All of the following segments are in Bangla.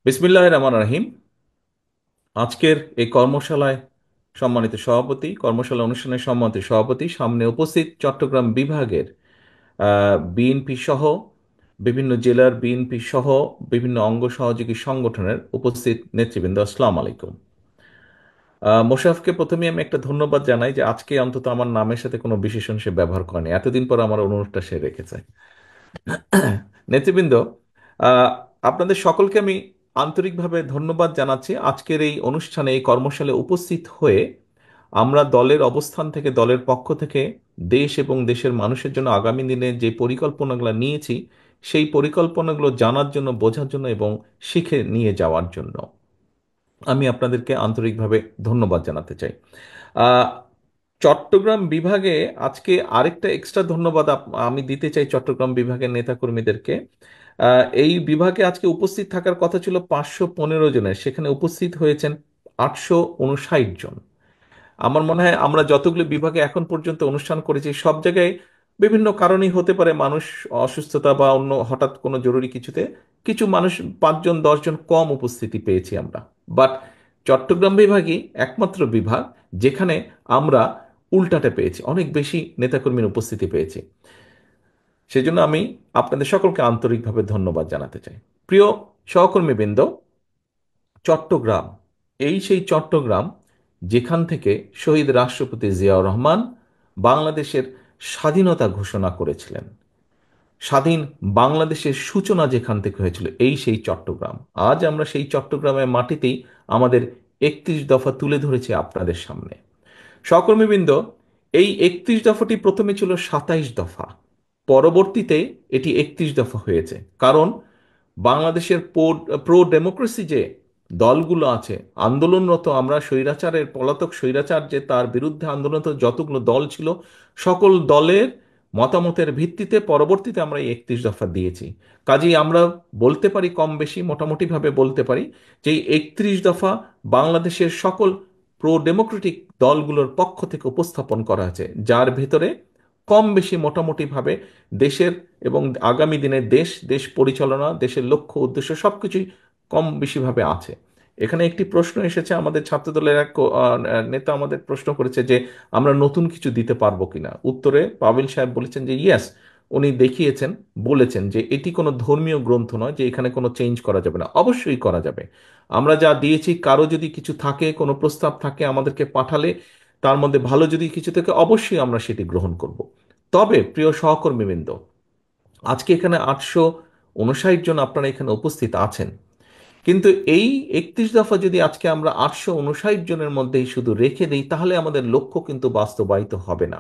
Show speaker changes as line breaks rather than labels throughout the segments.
বিসমিল্লাহির রহমানির রহিম। আজকের এই কর্মশালায় সম্মানিত সভাপতি, কর্মশালা অনুষ্ঠানের সম্মানিত সভাপতি, সামনে উপস্থিত চট্টগ্রাম বিভাগের বিএনপি সহ বিভিন্ন জেলার বিএনপি সহ বিভিন্ন অঙ্গ সহযোগী সংগঠনের উপস্থিত নেতৃবৃন্দ, আসসালামু আলাইকুম। মোশাররফকে প্রথমে আমি একটা ধন্যবাদ জানাই যে আজকে অন্তত আমার নামের সাথে কোনো বিশেষণ সে ব্যবহার করেনি, এতদিন পর আমার অনুরোধটা সে রেখেছে। নেতৃবৃন্দ, আহ, আপনাদের সকলকে আমি আন্তরিকভাবে ধন্যবাদ জানাচ্ছি আজকের এই অনুষ্ঠানে, এই কর্মশালায় উপস্থিত হয়ে আমরা দলের অবস্থান থেকে, দলের পক্ষ থেকে দেশ এবং দেশের মানুষের জন্য আগামী দিনে যে পরিকল্পনাগুলো নিয়েছি সেই পরিকল্পনাগুলো জানার জন্য, বোঝার জন্য এবং শিখে নিয়ে যাওয়ার জন্য আমি আপনাদেরকে আন্তরিকভাবে ধন্যবাদ জানাতে চাই। আহ, চট্টগ্রাম বিভাগে আজকে আরেকটা এক্সট্রা ধন্যবাদ আমি দিতে চাই চট্টগ্রাম বিভাগের নেতাকর্মীদেরকে। এই বিভাগে আজকে উপস্থিত থাকার কথা ছিল 515 জনের, সেখানে উপস্থিত হয়েছেন 859 জন। আমার মনে হয় আমরা যতগুলো বিভাগে এখন পর্যন্ত অনুষ্ঠান করেছি সব জায়গায় বিভিন্ন কারণেই হতে পারে, মানুষ অসুস্থতা বা অন্য হঠাৎ কোনো জরুরি কিছুতে কিছু মানুষ 5 জন 10 জন কম উপস্থিতি পেয়েছি আমরা। বাট চট্টগ্রাম বিভাগই একমাত্র বিভাগ যেখানে আমরা উল্টাটা পেয়েছি, অনেক বেশি নেতাকর্মীর উপস্থিতি পেয়েছি। সেজন্য আমি আপনাদের সকলকে আন্তরিকভাবে ধন্যবাদ জানাতে চাই। প্রিয় সহকর্মীবৃন্দ, চট্টগ্রাম, এই সেই চট্টগ্রাম যেখান থেকে শহীদ রাষ্ট্রপতি জিয়াউর রহমান বাংলাদেশের স্বাধীনতা ঘোষণা করেছিলেন। স্বাধীন বাংলাদেশের সূচনা যেখান থেকে হয়েছিল, এই সেই চট্টগ্রাম। আজ আমরা সেই চট্টগ্রামের মাটিতেই আমাদের 31 দফা তুলে ধরেছি আপনাদের সামনে। সহকর্মীবৃন্দ, এই 31 দফাটি প্রথমে ছিল 27 দফা, পরবর্তীতে এটি 31 দফা হয়েছে। কারণ বাংলাদেশের প্রো ডেমোক্রেসি যে দলগুলো আছে, আন্দোলনরত, আমরা স্বৈরাচারের, পলাতক স্বৈরাচার যে তার বিরুদ্ধে আন্দোলনরত যতগুলো দল ছিল, সকল দলের মতামতের ভিত্তিতে পরবর্তীতে আমরা এই 31 দফা দিয়েছি। কাজেই আমরা বলতে পারি, কম বেশি মোটামুটিভাবে বলতে পারি যে এই 31 দফা বাংলাদেশের সকল প্রো ডেমোক্রেটিক দলগুলোর পক্ষ থেকে উপস্থাপন করা হয়েছে, যার ভেতরে কম বেশি মোটামুটিভাবে দেশের এবং আগামী দিনে দেশ, দেশ পরিচালনা, দেশের লক্ষ্য উদ্দেশ্য সবকিছুই কম বেশিভাবে আছে। এখানে একটি প্রশ্ন এসেছে, আমাদের ছাত্রদলের এক নেতা আমাদের প্রশ্ন করেছে যে আমরা নতুন কিছু দিতে পারবো কিনা। উত্তরে পাবিল সাহেব বলেছেন যে ইয়েস, উনি দেখিয়েছেন, বলেছেন যে এটি কোনো ধর্মীয় গ্রন্থ নয় যে এখানে কোনো চেঞ্জ করা যাবে না। অবশ্যই করা যাবে। আমরা যা দিয়েছি, কারো যদি কিছু থাকে, কোনো প্রস্তাব থাকে আমাদেরকে পাঠালে, তার মধ্যে ভালো যদি কিছু থাকে অবশ্যই আমরা সেটি গ্রহণ করব। তবে প্রিয় সহকর্মীবৃন্দ, আজকে এখানে 859 জন আপনারা এখানে উপস্থিত আছেন, কিন্তু এই 31 দফা যদি আজকে আমরা 859 জনের মধ্যেই শুধু রেখে দিই তাহলে আমাদের লক্ষ্য কিন্তু বাস্তবায়িত হবে না।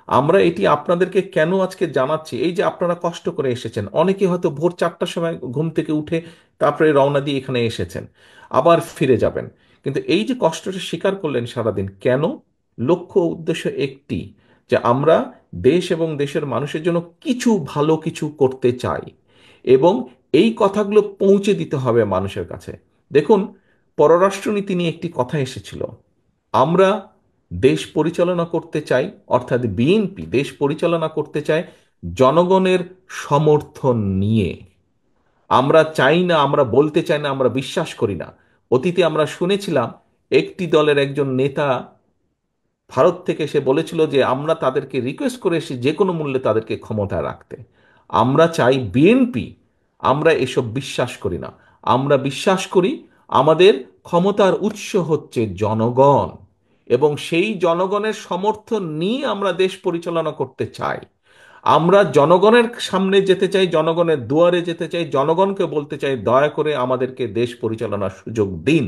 আমরা এটি আপনাদেরকে কেন আজকে জানাচ্ছি, এই যে আপনারা কষ্ট করে এসেছেন, অনেকে হয়তো ভোর 4টার সময় ঘুম থেকে উঠে তারপরে রওনা দিয়ে এখানে এসেছেন, আবার ফিরে যাবেন, কিন্তু এই যে কষ্টটা স্বীকার করলেন সারাদিন, কেন? লক্ষ্য উদ্দেশ্য একটি, যে আমরা দেশ এবং দেশের মানুষের জন্য কিছু ভালো কিছু করতে চাই এবং এই কথাগুলো পৌঁছে দিতে হবে মানুষের কাছে। দেখুন, পররাষ্ট্রনীতি নিয়ে একটি কথা এসেছিল, আমরা দেশ পরিচালনা করতে চাই, অর্থাৎ বিএনপি দেশ পরিচালনা করতে চায় জনগণের সমর্থন নিয়ে। আমরা চাই না, আমরা বলতে চাই না, আমরা বিশ্বাস করি না। অতীতে আমরা শুনেছিলাম একটি দলের একজন নেতা ভারত থেকে সে বলেছিল যে আমরা তাদেরকে রিকোয়েস্ট করে এসে যে কোনো মূল্যে তাদেরকে ক্ষমতায় রাখতে। আমরা চাই বিএনপি, আমরা এসব বিশ্বাস করি না। আমরা বিশ্বাস করি আমাদের ক্ষমতার উৎস হচ্ছে জনগণ, এবং সেই জনগণের সমর্থন নিয়ে আমরা দেশ পরিচালনা করতে চাই। আমরা জনগণের সামনে যেতে চাই, জনগণের দুয়ারে যেতে চাই, জনগণকে বলতে চাই দয়া করে আমাদেরকে দেশ পরিচালনার সুযোগ দিন।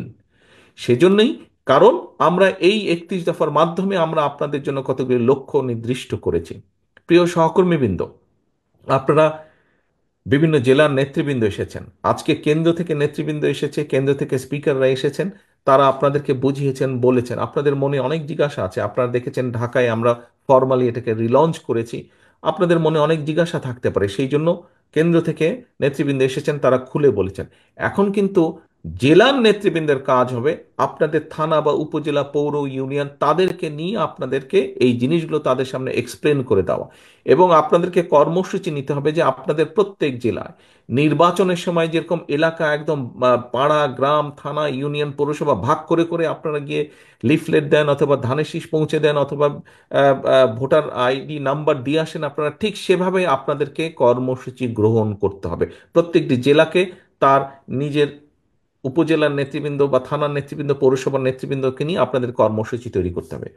সেজন্যই, কারণ আমরা এই 31 দফার মাধ্যমে আমরা আপনাদের জন্য কতগুলি লক্ষ্য নির্দিষ্ট করেছি। প্রিয় সহকর্মীবৃন্দ, আপনারা বিভিন্ন জেলার নেতৃবৃন্দ এসেছেন, আজকে কেন্দ্র থেকে নেতৃবৃন্দ এসেছে, কেন্দ্র থেকে স্পিকাররা এসেছেন, তারা আপনাদেরকে বুঝিয়েছেন, বলেছেন। আপনাদের মনে অনেক জিজ্ঞাসা আছে, আপনারা দেখেছেন ঢাকায় আমরা ফর্মালি এটাকে রিলঞ্চ করেছি, আপনাদের মনে অনেক জিজ্ঞাসা থাকতে পারে, সেই জন্য কেন্দ্র থেকে নেতৃবৃন্দ এসেছেন, তারা খুলে বলেছেন। এখন কিন্তু জেলার নেতৃবৃন্দের কাজ হবে আপনাদের থানা বা উপজেলা পৌর ইউনিয়ন তাদেরকে নিয়ে আপনাদেরকে এই জিনিসগুলো তাদের সামনে এক্সপ্লেন করে দেওয়া, এবং আপনাদেরকে কর্মসূচি নিতে হবে যে আপনাদের প্রত্যেক জেলায় নির্বাচনের সময় যেরকম এলাকা একদম পাড়া গ্রাম থানা ইউনিয়ন পৌরসভা ভাগ করে করে আপনারা গিয়ে লিফলেট দেন অথবা ধানের শীষ পৌঁছে দেন অথবা ভোটার আইডি নাম্বার দিয়ে আসেন, আপনারা ঠিক সেভাবে আপনাদেরকে কর্মসূচি গ্রহণ করতে হবে। প্রত্যেকটি জেলাকে তার নিজের উপজেলার নেতৃবৃন্দ বা থানার নেতৃবৃন্দ পৌরসভার নেতৃবৃন্দকে নিয়ে আপনাদের কর্মসূচি তৈরি করতে হবে।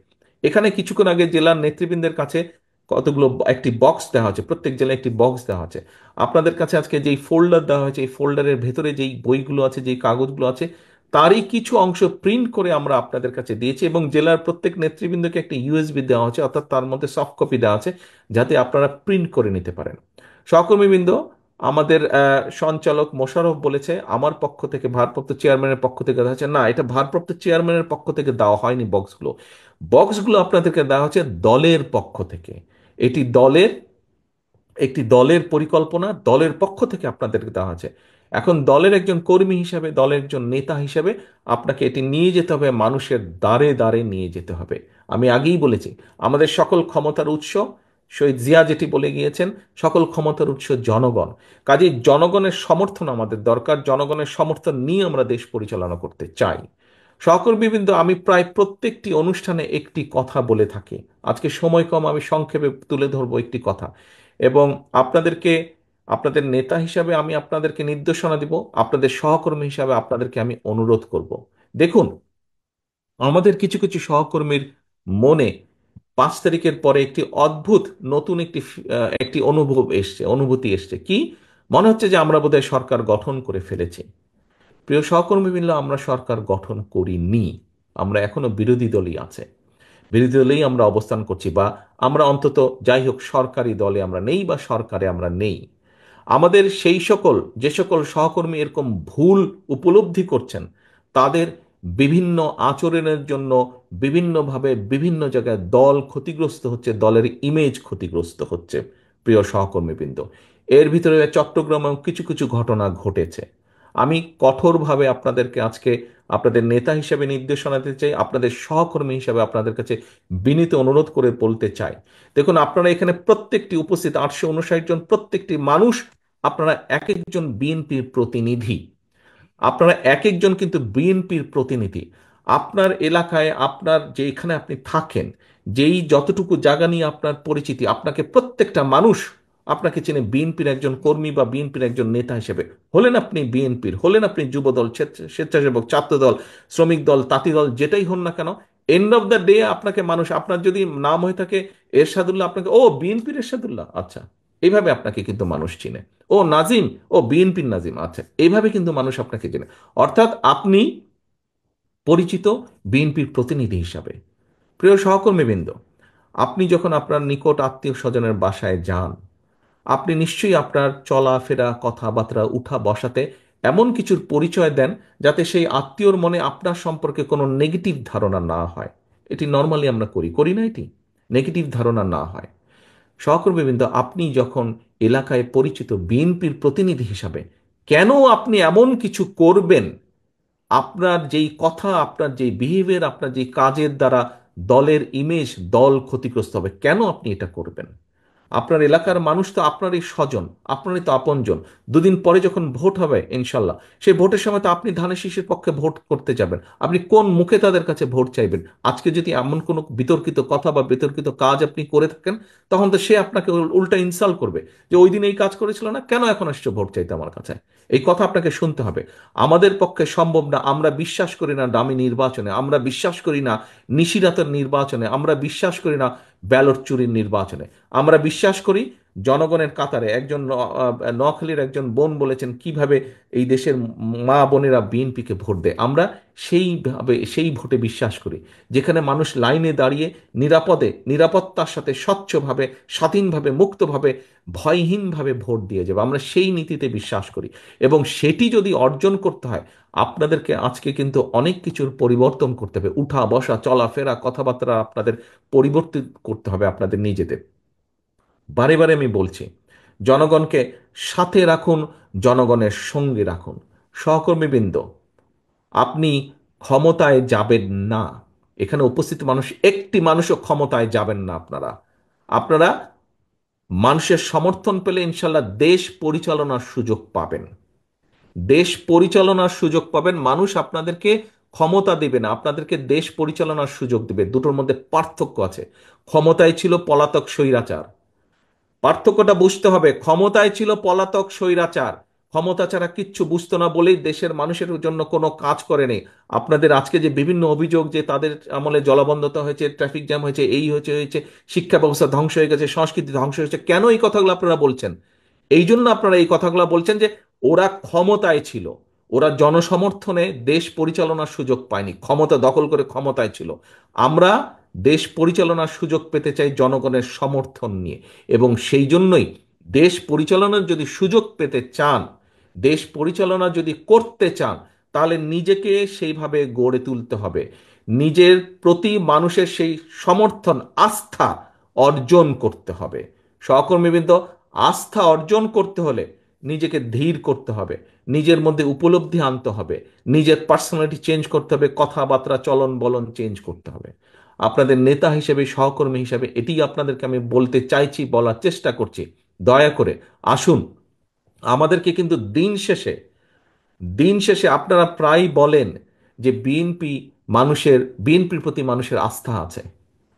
এখানে কিছুক্ষণ আগে জেলার নেতৃবৃন্দের কাছে কতগুলো একটি বক্স দেওয়া হচ্ছে, প্রত্যেক জেলায় একটি বক্স দেওয়া হচ্ছে। আপনাদের কাছে আজকে যেই ফোল্ডার দেওয়া হয়েছে এই ফোল্ডারের ভেতরে যেই বইগুলো আছে যেই কাগজগুলো আছে তারই কিছু অংশ প্রিন্ট করে আমরা আপনাদের কাছে দিয়েছি, এবং জেলার প্রত্যেক নেতৃবৃন্দকে একটা ইউএসবি দেওয়া হচ্ছে, অর্থাৎ তার মধ্যে সফট কপি দেওয়া আছে যাতে আপনারা প্রিন্ট করে নিতে পারেন। সহকর্মীবৃন্দ, আমাদের সঞ্চালক মোশাররফ বলেছে আমার পক্ষ থেকে, ভারপ্রাপ্ত চেয়ারম্যানের পক্ষ থেকে দেওয়া হচ্ছে, না এটা ভারপ্রাপ্ত চেয়ারম্যানের পক্ষ থেকে দেওয়া হয়নি। বক্সগুলো বক্সগুলো আপনাদেরকে দেওয়া হচ্ছে দলের পক্ষ থেকে। এটি একটি দলের পরিকল্পনা, দলের পক্ষ থেকে আপনাদেরকে দেওয়া আছে। এখন দলের একজন কর্মী হিসাবে, দলের একজন নেতা হিসাবে আপনাকে এটি নিয়ে যেতে হবে, মানুষের দ্বারে দ্বারে নিয়ে যেতে হবে। আমি আগেই বলেছি আমাদের সকল ক্ষমতার উৎস, শহীদ জিয়া যেটি বলে গিয়েছেন, সকল ক্ষমতার উৎস জনগণ। কাজেই জনগণের সমর্থন আমাদের দরকার, জনগণের সমর্থন নিয়ে আমরা দেশ পরিচালনা করতে চাই। সহকর্মীবৃন্দ, আমি প্রায় প্রত্যেকটি অনুষ্ঠানে একটি কথা বলে থাকি। আজকে সময় কম, আমি সংক্ষেপে তুলে ধরবো একটি কথা, এবং আপনাদেরকে, আপনাদের নেতা হিসাবে আমি আপনাদেরকে নির্দেশনা দিব, আপনাদের সহকর্মী হিসাবে আপনাদেরকে আমি অনুরোধ করব। দেখুন, আমাদের কিছু কিছু সহকর্মীর মনে 5 তারিখের পরে একটি অদ্ভুত নতুন একটি অনুভূতি এসছে। কি? মনে হচ্ছে যে আমরা বোধহয় সরকার গঠন করে ফেলেছি। প্রিয় সহকর্মীবৃন্দ, আমরা সরকার গঠন করিনি। আমরা এখনো বিরোধী দলই আছে, বিরোধী দলেই আমরা অবস্থান করছি, বা আমরা অন্তত যাই হোক সরকারি দলে আমরা নেই বা সরকারে আমরা নেই। আমাদের সেই সকল, যে সকল সহকর্মী এরকম ভুল উপলব্ধি করছেন তাদের বিভিন্ন আচরণের জন্য বিভিন্নভাবে বিভিন্ন জায়গায় দল ক্ষতিগ্রস্ত হচ্ছে, দলের ইমেজ ক্ষতিগ্রস্ত হচ্ছে। প্রিয় সহকর্মীবৃন্দ, এর ভিতরে চট্টগ্রামেও কিছু কিছু ঘটনা ঘটেছে। আমি কঠোরভাবে আপনাদেরকে আজকে আপনাদের নেতা হিসেবে নির্দেশনা দিতে চাই, আপনাদের সহকর্মী হিসেবে আপনাদের কাছে বিনীত অনুরোধ করে বলতে চাই। দেখুন, আপনারা এখানে প্রত্যেকটি উপস্থিত 859 জন প্রত্যেকটি মানুষ, আপনারা এক একজন বিএনপির প্রতিনিধি, আপনারা এক একজন কিন্তু বিএনপির প্রতিনিধি। আপনার এলাকায়, আপনার যেখানে আপনি থাকেন, যেই যতটুকু জায়গা নিয়ে আপনার পরিচিতি, আপনাকে প্রত্যেকটা মানুষ আপনাকে চেনে বিএনপির একজন কর্মী বা বিএনপির একজন নেতা হিসেবে। হলেন আপনি বিএনপির, হলেন আপনি যুবদল, স্বেচ্ছাসেবক, ছাত্রদল, শ্রমিক দল, তাঁতি দল, যেটাই হন না কেন, এন্ড অফ দ্য ডে আপনাকে মানুষ, আপনার যদি নাম হয়ে থাকে এরশাদুল্লাহ, আপনাকে ও বিএনপির এরশাদুল্লাহ, আচ্ছা, এইভাবে আপনাকে কিন্তু মানুষ চিনে। ও নাজিম, ও বিএনপির নাজিম, আচ্ছা, এইভাবে কিন্তু মানুষ আপনাকে চেনে। অর্থাৎ আপনি পরিচিত বিএনপির প্রতিনিধি হিসাবে। প্রিয় সহকর্মীবৃন্দ, আপনি যখন আপনার নিকট আত্মীয় স্বজনের বাসায় যান, আপনি নিশ্চয়ই আপনার চলাফেরা কথাবার্তা উঠা বসাতে এমন কিছুর পরিচয় দেন যাতে সেই আত্মীয়র মনে আপনার সম্পর্কে কোনো নেগেটিভ ধারণা না হয়। এটি নর্মালি আমরা করি, করি না? এটি নেগেটিভ ধারণা না হয়। সহকর্মীবৃন্দ, আপনি যখন এলাকায় পরিচিত বিএনপির প্রতিনিধি হিসাবে, কেন আপনি এমন কিছু করবেন? আপনার যেই কথা, আপনার যেই বিহেভিয়ার, আপনার যেই কাজের দ্বারা দলের ইমেজ, দল ক্ষতিগ্রস্ত হবে, কেন আপনি এটা করবেন? আপনার এলাকার মানুষ তো আপনারই স্বজন, আপনারই তো আপনজন। দুদিন পরে যখন ভোট হবে ইনশাল্লাহ, সেই ভোটের সময় তো আপনি ধানের শীষের পক্ষে ভোট করতে যাবেন। আপনি কোন মুখে তাদের কাছে ভোট চাইবেন? আজকে যদি এমন কোনো বিতর্কিত কথা বা বিতর্কিত কাজ আপনি করে থাকেন, তখন তো সে আপনাকে উল্টা ইনসাল্ট করবে যে ওই দিন এই কাজ করেছিল না, কেন এখন আসছো ভোট চাইতে আমার কাছে? এই কথা আপনাকে শুনতে হবে। আমাদের পক্ষে সম্ভব না, আমরা বিশ্বাস করি না দামি নির্বাচনে, আমরা বিশ্বাস করি না নিশিরাতের নির্বাচনে, আমরা বিশ্বাস করি না ব্যালট চুরির নির্বাচনে। আমরা বিশ্বাস করি জনগণের কাতারে। একজন নোয়াখালীর একজন বোন বলেছেন কিভাবে এই দেশের মা বোনেরা বিএনপিকে ভোট দেয়। আমরা সেইভাবে সেই ভোটে বিশ্বাস করি, যেখানে মানুষ লাইনে দাঁড়িয়ে নিরাপদে, নিরাপত্তার সাথে, স্বচ্ছভাবে, স্বাধীনভাবে, মুক্তভাবে, ভয়হীনভাবে ভোট দিয়ে যাবে। আমরা সেই নীতিতে বিশ্বাস করি, এবং সেটি যদি অর্জন করতে হয় আপনাদেরকে আজকে কিন্তু অনেক কিছুর পরিবর্তন করতে হবে। উঠা বসা চলাফেরা কথাবার্তা আপনাদের পরিবর্তিত করতে হবে আপনাদের নিজেদের। বারে বারে আমি বলছি, জনগণকে সাথে রাখুন, জনগণের সঙ্গে রাখুন। সহকর্মীবৃন্দ, আপনি ক্ষমতায় যাবেন না। এখানে উপস্থিত মানুষ একটি মানুষও ক্ষমতায় যাবেন না। আপনারা আপনারা মানুষের সমর্থন পেলে ইনশাল্লাহ দেশ পরিচালনার সুযোগ পাবেন। দেশ পরিচালনার সুযোগ পাবেন। মানুষ আপনাদেরকে ক্ষমতা দেবে না, আপনাদেরকে দেশ পরিচালনার সুযোগ দেবে। দুটোর মধ্যে পার্থক্য আছে। ক্ষমতায় ছিল পলাতক স্বৈরাচার। পার্থক্যটা বুঝতে হবে। ক্ষমতায় ছিল পলাতক স্বৈরাচার, ক্ষমতা ছাড়া কিচ্ছু বুঝতো না বলেই দেশের মানুষের জন্য কোনো কাজ করেনি। আপনাদের আজকে যে বিভিন্ন অভিযোগ যে তাদের আমলে জলাবদ্ধতা হয়েছে, ট্রাফিক জ্যাম হয়েছে, এই হয়েছে হয়েছে, শিক্ষা ব্যবস্থা ধ্বংস হয়ে গেছে, সংস্কৃতি ধ্বংস হয়েছে, কেন এই কথাগুলো আপনারা বলছেন? এই জন্য আপনারা এই কথাগুলো বলছেন যে ওরা ক্ষমতায় ছিল, ওরা জনসমর্থনে দেশ পরিচালনার সুযোগ পায়নি, ক্ষমতা দখল করে ক্ষমতায় ছিল। আমরা দেশ পরিচালনার সুযোগ পেতে চাই জনগণের সমর্থন নিয়ে। এবং সেই জন্যই দেশ পরিচালনার যদি সুযোগ পেতে চান, দেশ পরিচালনা যদি করতে চান, তাহলে নিজেকে সেইভাবে গড়ে তুলতে হবে। নিজের প্রতি মানুষের সেই সমর্থন, আস্থা অর্জন করতে হবে। সহকর্মীবৃন্দ, আস্থা অর্জন করতে হলে নিজেকে ধীর করতে হবে, নিজের মধ্যে উপলব্ধি আনতে হবে, নিজের পার্সোনালিটি চেঞ্জ করতে হবে, কথাবার্তা চলন বলন চেঞ্জ করতে হবে। আপনাদের নেতা হিসেবে, সহকর্মী হিসেবে এটি আপনাদেরকে আমি বলতে চাইছি, বলার চেষ্টা করছি। দয়া করে আসুন। আমাদেরকে কিন্তু দিন শেষে আপনারা প্রায় বলেন যে বিএনপির প্রতি মানুষের আস্থা আছে।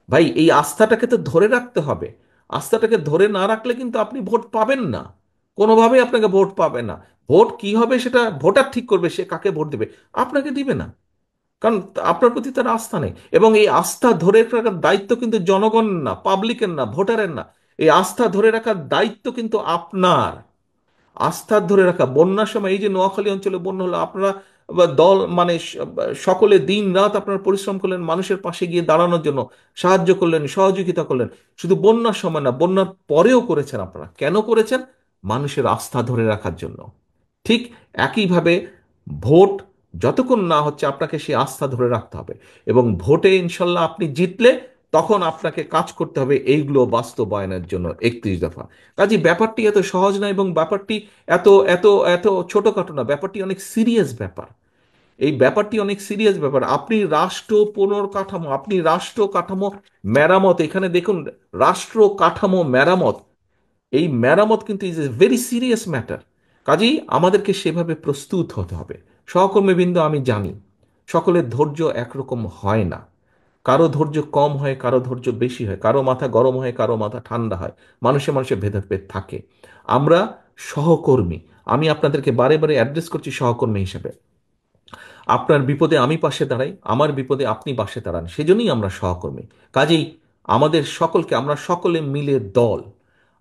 ভাই, এই আস্থাটাকে তো ধরে রাখতে হবে। আস্থাটাকে ধরে না রাখলে কিন্তু আপনি ভোট পাবেন না। কোনোভাবেই আপনাকে ভোট পাবে না। ভোট কি হবে সেটা ভোটার ঠিক করবে, সে কাকে ভোট দেবে। আপনাকে দিবে না, কারণ আপনার প্রতি তার আস্থা নেই। এবং এই আস্থা ধরে রাখার দায়িত্ব কিন্তু জনগণ না, পাবলিকের না, ভোটারের না। এই আস্থা ধরে রাখার দায়িত্ব কিন্তু আপনার। আস্থা ধরে রাখা, বন্যার সময় এই যে নোয়াখালী অঞ্চলে বন্যা হলো, আপনারা বা দল মানে সকলে দিন রাত আপনারা পরিশ্রম করলেন মানুষের পাশে গিয়ে দাঁড়ানোর জন্য, সাহায্য করলেন, সহযোগিতা করলেন। শুধু বন্যার সময় না, বন্যার পরেও করেছেন। আপনারা কেন করেছেন? মানুষের আস্থা ধরে রাখার জন্য। ঠিক একইভাবে ভোট যতক্ষণ না হচ্ছে, আপনাকে সেই আস্থা ধরে রাখতে হবে। এবং ভোটে ইনশাল্লাহ আপনি জিতলে তখন আপনাকে কাজ করতে হবে এইগুলো বাস্তবায়নের জন্য। 31 দফা। কাজে ব্যাপারটি এত সহজ না, এবং ব্যাপারটি এত এত এত ছোটখাটো না। ব্যাপারটি অনেক সিরিয়াস ব্যাপার। এই ব্যাপারটি অনেক সিরিয়াস ব্যাপার। আপনি রাষ্ট্র পুনর্কাঠামো, আপনি রাষ্ট্র কাঠামো মেরামত, এখানে দেখুন, রাষ্ট্র কাঠামো মেরামত, এই মেরামত কিন্তু is a very serious matter. কাজেই আমাদেরকে সেভাবে প্রস্তুত হতে হবে। সহকর্মীবৃন্দ, আমি জানি সকলের ধৈর্য একরকম হয় না। কারো ধৈর্য কম হয়, কারো ধৈর্য বেশি হয়, কারো মাথা গরম হয়, কারো মাথা ঠান্ডা হয়। মানুষে মানুষে ভেদাভেদ থাকে। আমরা সহকর্মী। আমি আপনাদেরকে বারে বারে অ্যাড্রেস করছি সহকর্মী হিসেবে। আপনার বিপদে আমি পাশে দাঁড়াই, আমার বিপদে আপনি পাশে দাঁড়ান, সেজন্যই আমরা সহকর্মী। কাজেই আমাদের সকলকে, আমরা সকলে মিলে দল।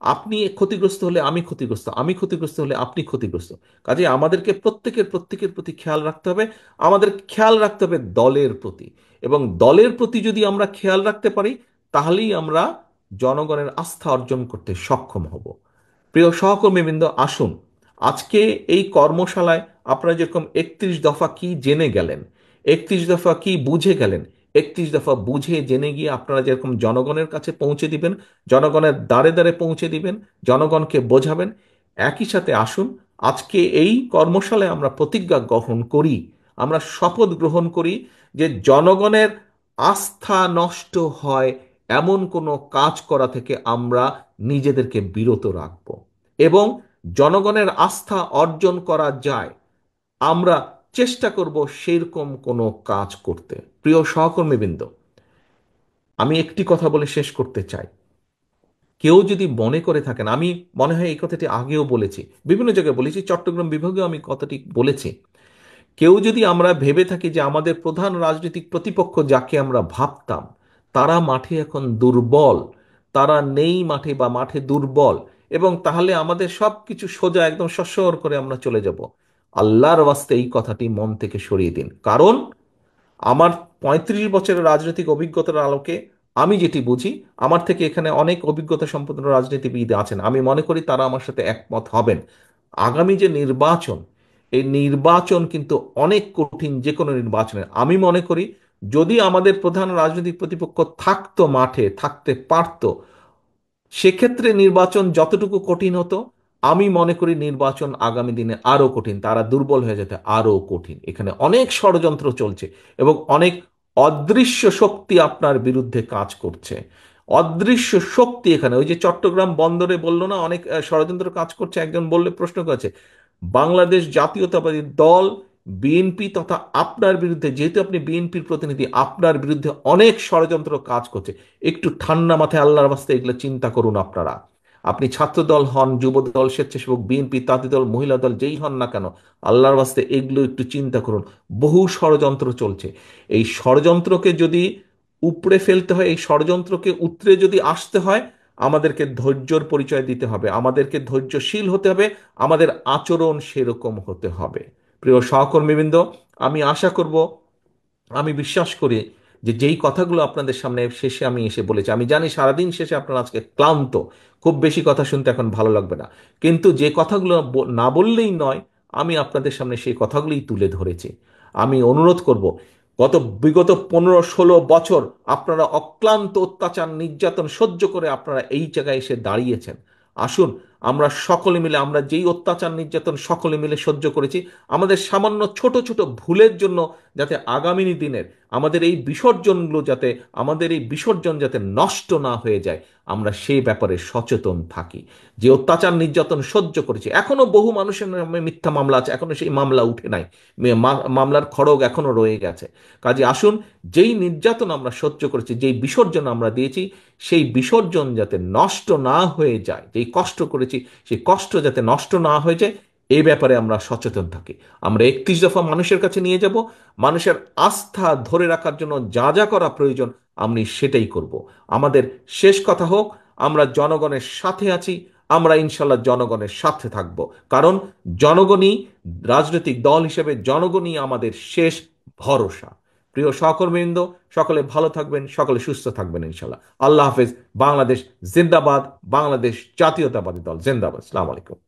আপনি ক্ষতিগ্রস্ত হলে আমি ক্ষতিগ্রস্ত, আমি ক্ষতিগ্রস্ত হলে আপনি ক্ষতিগ্রস্ত। কাজে আমাদেরকে প্রত্যেকের প্রতি খেয়াল রাখতে হবে। আমাদের খেয়াল রাখতে হবে দলের প্রতি। এবং দলের প্রতি যদি আমরা খেয়াল রাখতে পারি, তাহলেই আমরা জনগণের আস্থা অর্জন করতে সক্ষম হব। প্রিয় সহকর্মীবৃন্দ, আসুন আজকে এই কর্মশালায় আপনারা যেরকম 31 দফা কি জেনে গেলেন, 31 দফা কি বুঝে গেলেন, 31 দফা বুঝে জেনে গিয়ে আপনারা যেরকম জনগণের কাছে পৌঁছে দিবেন, জনগণের দ্বারে দ্বারে পৌঁছে দিবেন, জনগণকে বোঝাবেন। একই সাথে আসুন আজকে এই কর্মশালায় আমরা প্রতিজ্ঞা গ্রহণ করি, আমরা শপথ গ্রহণ করি যে জনগণের আস্থা নষ্ট হয় এমন কোনো কাজ করা থেকে আমরা নিজেদেরকে বিরত রাখব। এবং জনগণের আস্থা অর্জন করা যায়, আমরা চেষ্টা করব সেরকম কোনো কাজ করতে। প্রিয় সহকর্মীবৃন্দ, আমি একটি কথা বলে শেষ করতে চাই। কেউ যদি মনে করে থাকেন, আমি মনে হয় এই কথাটি আগেও বলেছি, বিভিন্ন জায়গায় বলেছি, চট্টগ্রাম বিভাগেও আমি কথাটি বলেছি, কেউ যদি আমরা ভেবে থাকি যে আমাদের প্রধান রাজনৈতিক প্রতিপক্ষ যাকে আমরা ভাবতাম তারা মাঠে এখন দুর্বল, তারা নেই মাঠে বা মাঠে দুর্বল, এবং তাহলে আমাদের সব কিছু সোজা একদম সস্বর করে আমরা চলে যাব, আল্লাহর ওয়াস্তে এই কথাটি মন থেকে সরিয়ে দিন। কারণ আমার 35 বছরের রাজনৈতিক অভিজ্ঞতার আলোকে আমি যেটি বুঝি, আমার থেকে এখানে অনেক অভিজ্ঞতা সম্পন্ন রাজনীতিবিদ আছেন, আমি মনে করি তারা আমার সাথে একমত হবেন। আগামী যে নির্বাচন, এই নির্বাচন কিন্তু অনেক কঠিন। যে কোনো নির্বাচনের আমি মনে করি যদি আমাদের প্রধান রাজনৈতিক প্রতিপক্ষ থাকতো, মাঠে থাকতে পারতো, সেক্ষেত্রে নির্বাচন যতটুকু কঠিন হতো, আমি মনে করি নির্বাচন আগামী দিনে আরো কঠিন, তারা দুর্বল হয়ে যেতে আরো কঠিন। এখানে অনেক ষড়যন্ত্র চলছে এবং অনেক অদৃশ্য শক্তি আপনার বিরুদ্ধে কাজ করছে। অদৃশ্য শক্তি এখানে, ওই যে চট্টগ্রাম বন্দরে বললো না অনেক ষড়যন্ত্র কাজ করছে, একজন বললে প্রশ্ন করেছে, বাংলাদেশ জাতীয়তাবাদী দল বিএনপি তথা আপনার বিরুদ্ধে, যেহেতু আপনি বিএনপির প্রতিনিধি, আপনার বিরুদ্ধে অনেক ষড়যন্ত্র কাজ করছে। একটু ঠান্ডা মাথায় আল্লাহর বাস্তে এগুলো চিন্তা করুন আপনারা। আপনি ছাত্র দল হন, যুব দল, স্বেচ্ছাসেবক, বিএনপি, তাঁতি দল, মহিলা দল, যেই হন না কেন, আল্লাহর বাস্তে এগুলো একটু চিন্তা করুন। বহু ষড়যন্ত্র চলছে। এই ষড়যন্ত্রকে যদি উপড়ে ফেলতে হয়, এই ষড়যন্ত্রকে উতরে যদি আসতে হয়, আমাদেরকে ধৈর্যর পরিচয় দিতে হবে, আমাদেরকে ধৈর্যশীল হতে হবে, আমাদের আচরণ সেরকম হতে হবে। প্রিয় সহকর্মীবৃন্দ, আমি আশা করব, আমি বিশ্বাস করি যে যেই কথাগুলো আপনাদের সামনে শেষে আমি এসে বলেছি, আমি জানি সারাদিন শেষে আপনারা আজকে ক্লান্ত, খুব বেশি কথা শুনতে এখন ভালো লাগবে না, কিন্তু যে কথাগুলো না বললেই নয়, আমি আপনাদের সামনে সেই কথাগুলোই তুলে ধরেছি। আমি অনুরোধ করব, বিগত 15-16 বছর আপনারা অক্লান্ত অত্যাচার নির্যাতন সহ্য করে আপনারা এই জায়গায় এসে দাঁড়িয়েছেন। আসুন আমরা সকলে মিলে, আমরা যেই অত্যাচার নির্যাতন সকলে মিলে সহ্য করেছি, আমাদের সামান্য ছোট ছোট ভুলের জন্য যাতে আগামী দিনের আমাদের এই বিসর্জনগুলো, যাতে আমাদের এই বিসর্জন যাতে নষ্ট না হয়ে যায়, আমরা সেই ব্যাপারে সচেতন থাকি। যে অত্যাচার নির্যাতন সহ্য করেছি, এখনো বহু মানুষের নামে মিথ্যা মামলা আছে, এখনো সেই মামলা উঠে নাই, মামলার খড়গ এখনো রয়ে গেছে। কাজে আসুন, যেই নির্যাতন আমরা সহ্য করেছি, যেই বিসর্জন আমরা দিয়েছি, সেই বিসর্জন যাতে নষ্ট না হয়ে যায়, যেই কষ্ট করেছি সেই কষ্ট যাতে নষ্ট না হয়ে যায়, এই ব্যাপারে আমরা সচেতন থাকি। আমরা 31 দফা মানুষের কাছে নিয়ে যাব, মানুষের আস্থা ধরে রাখার জন্য যা যা করা প্রয়োজন আমি সেটাই করব। আমাদের শেষ কথা হোক, আমরা জনগণের সাথে আছি, আমরা ইনশাল্লাহ জনগণের সাথে থাকব। কারণ জনগণই, রাজনৈতিক দল হিসেবে জনগণই আমাদের শেষ ভরসা। প্রিয় সহকর্মীবৃন্দ, সকলে ভালো থাকবেন, সকলে সুস্থ থাকবেন ইনশাল্লাহ। আল্লাহ হাফেজ। বাংলাদেশ জিন্দাবাদ। বাংলাদেশ জাতীয়তাবাদী দল জিন্দাবাদ। আসসালামু আলাইকুম।